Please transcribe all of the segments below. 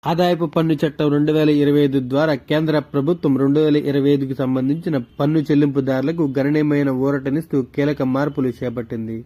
ఆదాయపు పన్ను చట్టం 2025 ద్వారా కేంద్ర ప్రభుత్వం 2025కి సంబంధించిన పన్ను చెల్లింపుదారులకు గణనీయమైన ఊరటనిస్తూ కీలక మార్పులు చేపట్టింది.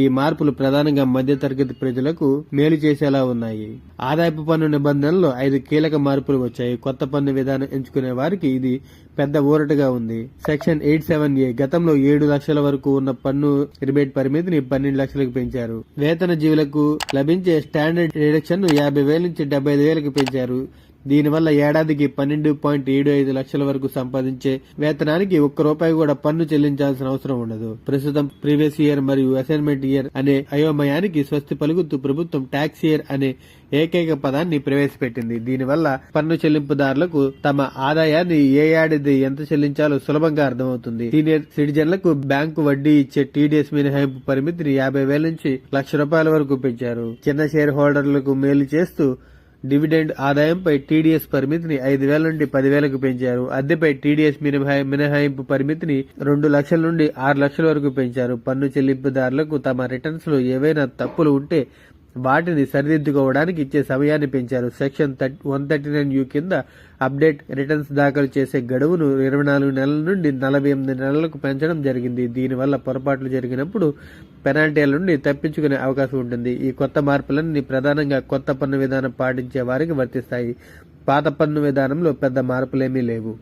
ఈ మార్పులు ప్రధానంగా మధ్యతరగతి ప్రజలకు మేలు చేసేలా ఉన్నాయి. ఆదాయపు పన్ను నిబంధనల్లో 5 కీలక మార్పులు వచ్చాయి. కొత్త పన్ను విధానం ఎంచుకునే వారికి ఇది పెద్ద ఊరటగా ఉంది. సెక్షన్ 87A గతంలో 7 లక్షల వరకు ఉన్న పన్ను రిబేట్ పరిమితిని 12 లక్షలకు పెంచారు. వేతన జీవులకు లభించే స్టాండర్డ్ డిడక్షన్ ను 50,000 నుంచి 75,000కి పెంచారు. దీనివల్ల ఏడాదికి 12.75 లక్షల వరకు సంపాదించే వేతనానికి ₹1 కూడా పన్ను చెల్లించాల్సిన అవసరం ఉండదు. ప్రస్తుతం ప్రీవియస్ ఇయర్ మరియు అసైన్మెంట్ ఇయర్ అనే అయోమయానికి స్వస్తి పలుకుతూ ప్రభుత్వం ట్యాక్స్ ఇయర్ అనే ఏకైక పదాన్ని ప్రవేశపెట్టింది. దీనివల్ల పన్ను చెల్లింపుదారులకు తమ ఆదాయాన్ని ఏ ఏడాది ఎంత చెల్లించాలో సులభంగా అర్థమవుతుంది. సీనియర్ సిటిజన్లకు బ్యాంకు వడ్డీ ఇచ్చే టీడీఎస్ మినహాయింపు పరిమితిని 50,000 నుంచి ₹1,00,000 వరకు పెంచారు. చిన్న షేర్ హోల్డర్లకు మేలు చేస్తూ డివిడెండ్ ఆదాయంపై టీడీఎస్ పరిమితిని 5,000 నుండి 10,000కు పెంచారు. అద్దెపై టీడీఎస్ మినహాయింపు పరిమితిని 2 లక్షల నుండి 6 లక్షల వరకు పెంచారు. పన్ను చెల్లింపుదారులకు తమ రిటర్న్స్ లో ఏవైనా తప్పులు ఉంటే వాటిని సరిదిద్దుకోవడానికి ఇచ్చే సమయాన్ని పెంచారు. సెక్షన్ 139U కింద అప్డేట్ రిటర్న్స్ దాఖలు చేసే గడువును 24 నెలల నుండి 48 నెలలకు పెంచడం జరిగింది. దీనివల్ల పొరపాట్లు జరిగినప్పుడు పెనాల్టీల నుండి తప్పించుకునే అవకాశం ఉంటుంది. ఈ కొత్త మార్పులన్నీ ప్రధానంగా కొత్త పన్ను విధానం పాటించే వారికి వర్తిస్తాయి. పాత పన్ను విధానంలో పెద్ద మార్పులేమీ లేవు.